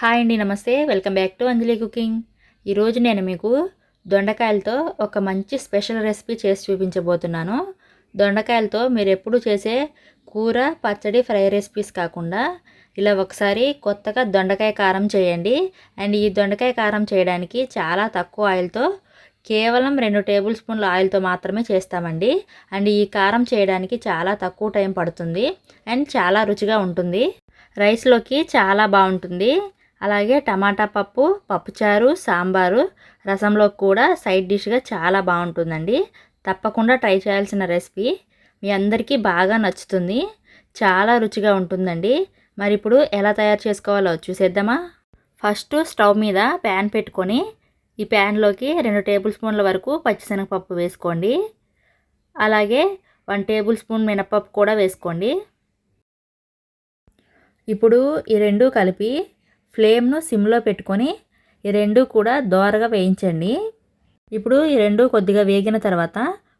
Hi అండి, నమస్తే. Welcome back to Anjali cooking. ఈరోజు నేను మీకు దొండకాయలతో ఒక మంచి స్పెషల్ రెసిపీ చేసి చూపించబోతున్నాను. దొండకాయలతో మీరు ఎప్పుడు చేసే కూర, పచ్చడి, ఫ్రై రెసిపీస్ కాకుండా ఇలా ఒకసారి కొత్తగా దొండకాయ కారం చేయండి. అండ్ ఈ దొండకాయ కారం చేయడానికి చాలా తక్కువ ఆయిల్తో, కేవలం 2 టేబుల్ స్పూన్ల ఆయిల్తో మాత్రమే చేస్తామండి. అండ్ ఈ కారం చేయడానికి చాలా తక్కువ టైం పడుతుంది అండ్ చాలా రుచిగా ఉంటుంది. రైస్లోకి చాలా బాగుంటుంది. అలాగే టమాటా పప్పు, పప్పుచారు, సాంబారు, రసంలో కూడా సైడ్ డిష్గా చాలా బాగుంటుందండి. తప్పకుండా ట్రై చేయాల్సిన రెసిపీ. మీ అందరికీ బాగా నచ్చుతుంది. చాలా రుచిగా ఉంటుందండి. మరి ఇప్పుడు ఎలా తయారు చేసుకోవాలో చూసేద్దామా? ఫస్ట్ స్టవ్ మీద ప్యాన్ పెట్టుకొని ఈ ప్యాన్లోకి 2 టేబుల్ స్పూన్ల వరకు పచ్చిశనగపప్పు వేసుకోండి. అలాగే 1 టేబుల్ స్పూన్ మినపప్పు కూడా వేసుకోండి. ఇప్పుడు ఈ రెండు కలిపి ఫ్లేమ్ను సిమ్లో పెట్టుకొని ఈ రెండు కూడా దోరగా వేయించండి. ఇప్పుడు ఈ రెండు కొద్దిగా వేగిన తర్వాత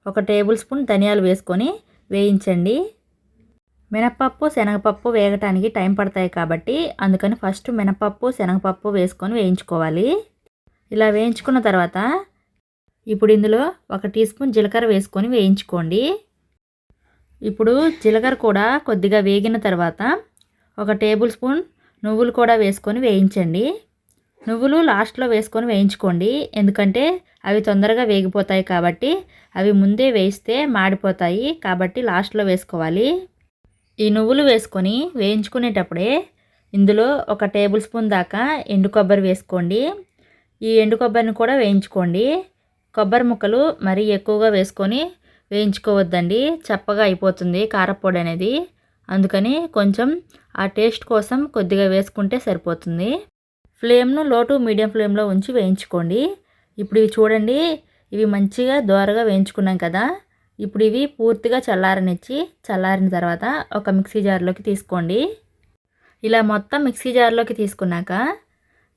1 టేబుల్ స్పూన్ ధనియాలు వేసుకొని వేయించండి. మినపప్పు, శనగపప్పు వేగటానికి టైం పడతాయి కాబట్టి అందుకని ఫస్ట్ మినపప్పు, శనగపప్పు వేసుకొని వేయించుకోవాలి. ఇలా వేయించుకున్న తర్వాత ఇప్పుడు ఇందులో 1 టీ స్పూన్ జీలకర్ర వేసుకొని వేయించుకోండి. ఇప్పుడు జీలకర్ర కూడా కొద్దిగా వేగిన తర్వాత 1 టేబుల్ స్పూన్ నువ్వులు కూడా వేసుకొని వేయించండి. నువ్వులు లాస్ట్లో వేసుకొని వేయించుకోండి, ఎందుకంటే అవి తొందరగా వేగిపోతాయి కాబట్టి. అవి ముందే వేయిస్తే మాడిపోతాయి కాబట్టి లాస్ట్లో వేసుకోవాలి. ఈ నువ్వులు వేసుకొని వేయించుకునేటప్పుడే ఇందులో 1 టేబుల్ స్పూన్ దాకా ఎండు కొబ్బరి వేసుకోండి. ఈ ఎండు కొబ్బరిని కూడా వేయించుకోండి. కొబ్బరి ముక్కలు మరీ ఎక్కువగా వేసుకొని వేయించుకోవద్దండి, చప్పగా అయిపోతుంది కారపొడి అనేది. అందుకని కొంచెం ఆ టేస్ట్ కోసం కొద్దిగా వేసుకుంటే సరిపోతుంది. ఫ్లేమ్ను లో టు మీడియం ఫ్లేమ్లో ఉంచి వేయించుకోండి. ఇప్పుడు ఇవి చూడండి, ఇవి మంచిగా దోరగా వేయించుకున్నాం కదా. ఇప్పుడు ఇవి పూర్తిగా చల్లారిన తర్వాత ఒక మిక్సీ జార్లోకి తీసుకోండి. ఇలా మొత్తం మిక్సీ జార్లోకి తీసుకున్నాక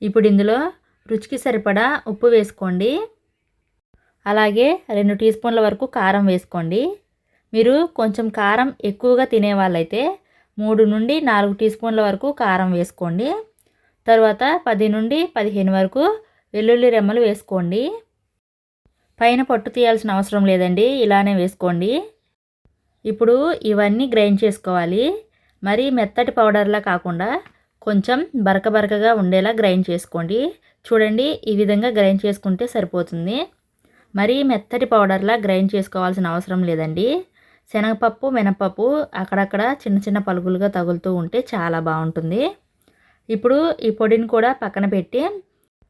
ఇప్పుడు ఇందులో రుచికి సరిపడా ఉప్పు వేసుకోండి. అలాగే 2 టీ స్పూన్ల వరకు కారం వేసుకోండి. మీరు కొంచెం కారం ఎక్కువగా తినే వాళ్ళైతే 3 నుండి 4 టీ స్పూన్ల వరకు కారం వేసుకోండి. తర్వాత 10 నుండి 15 వరకు వెల్లుల్లి రెమ్మలు వేసుకోండి. పైన పొట్టు తీయాల్సిన అవసరం లేదండి, ఇలానే వేసుకోండి. ఇప్పుడు ఇవన్నీ గ్రైండ్ చేసుకోవాలి. మరీ మెత్తటి పౌడర్లా కాకుండా కొంచెం బరకగా ఉండేలా గ్రైండ్ చేసుకోండి. చూడండి, ఈ విధంగా గ్రైండ్ చేసుకుంటే సరిపోతుంది. మరీ మెత్తటి పౌడర్లా గ్రైండ్ చేసుకోవాల్సిన అవసరం లేదండి. శనగపప్పు, మినపప్పు అక్కడక్కడ చిన్న పలుకులుగా తగులుతూ ఉంటే చాలా బాగుంటుంది. ఇప్పుడు ఈ పొడిని కూడా పక్కన పెట్టి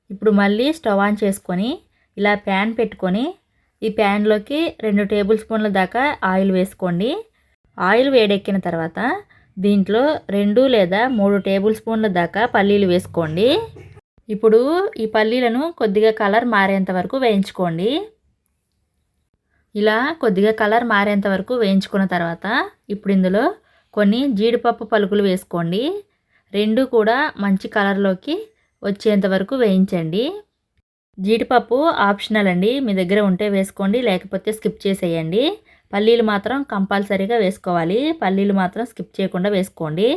ఇప్పుడు మళ్ళీ స్టవ్ ఆన్ చేసుకొని ఇలా ప్యాన్ పెట్టుకొని ఈ ప్యాన్లోకి 2 టేబుల్ స్పూన్ల దాకా ఆయిల్ వేసుకోండి. ఆయిల్ వేడెక్కిన తర్వాత దీంట్లో 2 లేదా 3 టేబుల్ స్పూన్ల దాకా పల్లీలు వేసుకోండి. ఇప్పుడు ఈ పల్లీలను కొద్దిగా కలర్ మారేంత వరకు వేయించుకోండి. ఇలా కొద్దిగా కలర్ మారేంత వరకు వేయించుకున్న తర్వాత ఇప్పుడు ఇందులో కొన్ని జీడిపప్పు పలుకులు వేసుకోండి. 2 కూడా మంచి కలర్లోకి వచ్చేంత వరకు వేయించండి. జీడిపప్పు ఆప్షనల్ అండి, మీ దగ్గర ఉంటే వేసుకోండి, లేకపోతే స్కిప్ చేసేయండి. పల్లీలు మాత్రం కంపల్సరీగా వేసుకోవాలి. పల్లీలు మాత్రం స్కిప్ చేయకుండా వేసుకోండి.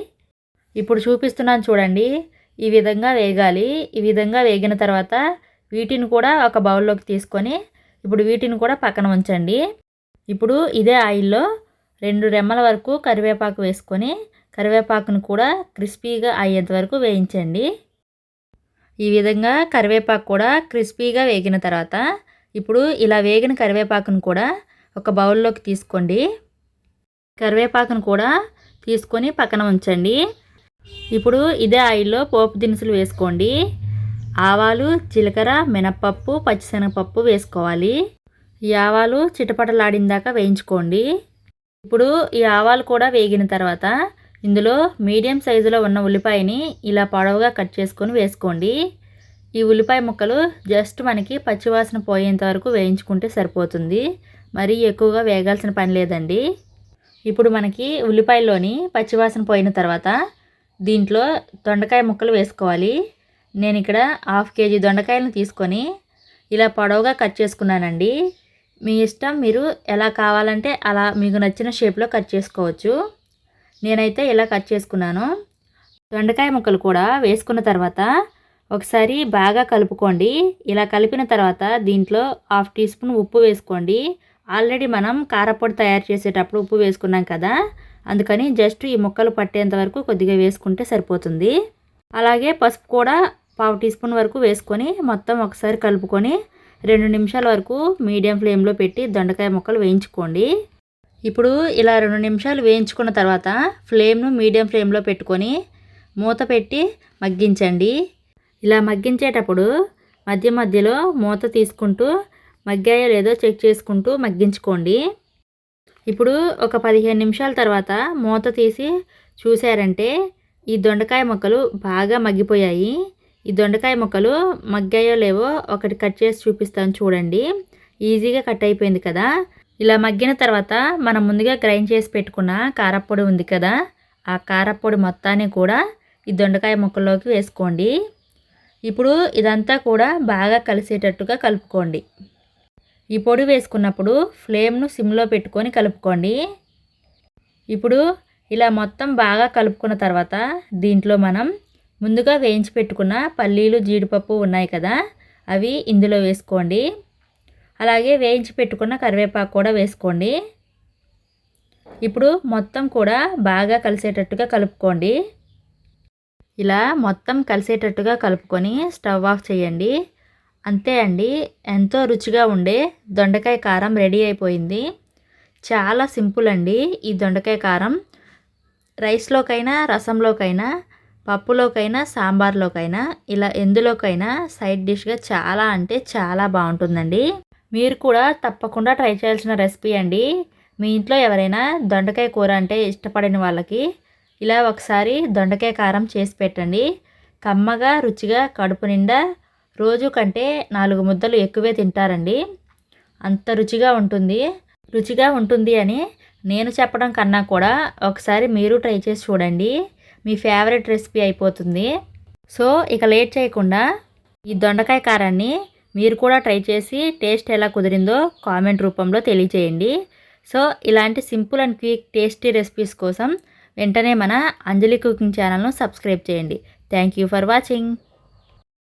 ఇప్పుడు చూపిస్తున్నాను చూడండి, ఈ విధంగా వేగాలి. ఈ విధంగా వేగిన తర్వాత వీటిని కూడా ఒక బౌల్లోకి తీసుకొని ఇప్పుడు వీటిని కూడా పక్కన ఉంచండి. ఇప్పుడు ఇదే ఆయిల్లో 2 రెమ్మల వరకు కరివేపాకు వేసుకొని కరివేపాకును కూడా క్రిస్పీగా అయ్యేంత వరకు వేయించండి. ఈ విధంగా కరివేపాకు కూడా క్రిస్పీగా వేగిన తర్వాత ఇప్పుడు ఇలా వేగిన కరివేపాకును కూడా ఒక బౌల్లోకి తీసుకోండి. కరివేపాకును కూడా తీసుకొని పక్కన ఉంచండి. ఇప్పుడు ఇదే ఆయిల్లో పోపు దినుసులు వేసుకోండి. ఆవాలు, జీలకర్ర, మినపప్పు, పచ్చిశనగపప్పు వేసుకోవాలి. ఈ ఆవాలు చిటపటలాడిందాక వేయించుకోండి. ఇప్పుడు ఈ ఆవాలు కూడా వేగిన తర్వాత ఇందులో మీడియం సైజులో ఉన్న ఉల్లిపాయని ఇలా పొడవుగా కట్ చేసుకొని వేసుకోండి. ఈ ఉల్లిపాయ ముక్కలు జస్ట్ మనకి పచ్చివాసన పోయేంత వరకు వేయించుకుంటే సరిపోతుంది. మరీ ఎక్కువగా వేగాల్సిన పని లేదండి. ఇప్పుడు మనకి ఉల్లిపాయలోని పచ్చివాసన పోయిన తర్వాత దీంట్లో దొండకాయ ముక్కలు వేసుకోవాలి. నేను ఇక్కడ 1/2 కేజీ దొండకాయలను తీసుకొని ఇలా పొడవుగా కట్ చేసుకున్నానండి. మీ ఇష్టం, మీరు ఎలా కావాలంటే అలా మీకు నచ్చిన షేప్లో కట్ చేసుకోవచ్చు. నేనైతే ఇలా కట్ చేసుకున్నాను. దొండకాయ ముక్కలు కూడా వేసుకున్న తర్వాత ఒకసారి బాగా కలుపుకోండి. ఇలా కలిపిన తర్వాత దీంట్లో 1/2 టీ స్పూన్ ఉప్పు వేసుకోండి. ఆల్రెడీ మనం కారపొడి తయారు చేసేటప్పుడు ఉప్పు వేసుకున్నాం కదా, అందుకని జస్ట్ ఈ ముక్కలు పట్టేంత వరకు కొద్దిగా వేసుకుంటే సరిపోతుంది. అలాగే పసుపు కూడా 1/2 టీ స్పూన్ వరకు వేసుకొని మొత్తం ఒకసారి కలుపుకొని 2 నిమిషాల వరకు మీడియం ఫ్లేమ్లో పెట్టి దొండకాయ ముక్కలు వేయించుకోండి. ఇప్పుడు ఇలా 2 నిమిషాలు వేయించుకున్న తర్వాత ఫ్లేమ్ను మీడియం ఫ్లేమ్లో పెట్టుకొని మూత పెట్టి మగ్గించండి. ఇలా మగ్గించేటప్పుడు మధ్య మధ్యలో మూత తీసుకుంటూ మగ్గాయో లేదో చెక్ చేసుకుంటూ మగ్గించుకోండి. ఇప్పుడు ఒక 15 నిమిషాల తర్వాత మూత తీసి చూసారంటే ఈ దొండకాయ ముక్కలు బాగా మగ్గిపోయాయి. ఈ దొండకాయ ముక్కలు మగ్గాయో లేవో ఒకటి కట్ చేసి చూపిస్తాను చూడండి. ఈజీగా కట్ అయిపోయింది కదా. ఇలా మగ్గిన తర్వాత మనం ముందుగా గ్రైండ్ చేసి పెట్టుకున్న కారప్పొడి ఉంది కదా, ఆ కారప్పొడి మొత్తాన్ని కూడా ఈ దొండకాయ ముక్కల్లోకి వేసుకోండి. ఇప్పుడు ఇదంతా కూడా బాగా కలిసేటట్టుగా కలుపుకోండి. ఈ పొడి వేసుకున్నప్పుడు ఫ్లేమ్ను సిమ్లో పెట్టుకొని కలుపుకోండి. ఇప్పుడు ఇలా మొత్తం బాగా కలుపుకున్న తర్వాత దీంట్లో మనం ముందుగా వేయించి పెట్టుకున్న పల్లీలు జీడిపప్పు ఉన్నాయి కదా, అవి ఇందులో వేసుకోండి. అలాగే వేయించి పెట్టుకున్న కరివేపాకు కూడా వేసుకోండి. ఇప్పుడు మొత్తం కూడా బాగా కలిసేటట్టుగా కలుపుకోండి. ఇలా మొత్తం కలిసేటట్టుగా కలుపుకొని స్టవ్ ఆఫ్ చేయండి. అంతే అండి, ఎంతో రుచిగా ఉండే దొండకాయ కారం రెడీ అయిపోయింది. చాలా సింపుల్ అండి ఈ దొండకాయ కారం. రైస్లోకైనా, రసంలోకైనా, పప్పులోకైనా, సాంబార్లోకైనా, ఇలా ఎందులోకైనా సైడ్ డిష్గా చాలా అంటే చాలా బాగుంటుందండి. మీరు కూడా తప్పకుండా ట్రై చేయాల్సిన రెసిపీ అండి. మీ ఇంట్లో ఎవరైనా దొండకాయ కూర అంటే ఇష్టపడిన వాళ్ళకి ఇలా ఒకసారి దొండకాయ కారం చేసి పెట్టండి. కమ్మగా, రుచిగా, కడుపు నిండా రోజు కంటే 4 ముద్దలు ఎక్కువే తింటారండి. అంత రుచిగా ఉంటుంది. రుచిగా ఉంటుంది అని నేను చెప్పడం కన్నా కూడా ఒకసారి మీరు ట్రై చేసి చూడండి. మీ ఫేవరెట్ రెసిపీ అయిపోతుంది. సో ఇక లేట్ చేయకుండా ఈ దొండకాయ కారాన్ని మీరు కూడా ట్రై చేసి టేస్ట్ ఎలా కుదిరిందో కామెంట్ రూపంలో తెలియజేయండి. సో ఇలాంటి simple and quick tasty recipes కోసం వెంటనే మన అంజలి కుకింగ్ ఛానల్ను సబ్స్క్రైబ్ చేయండి. Thank you for watching.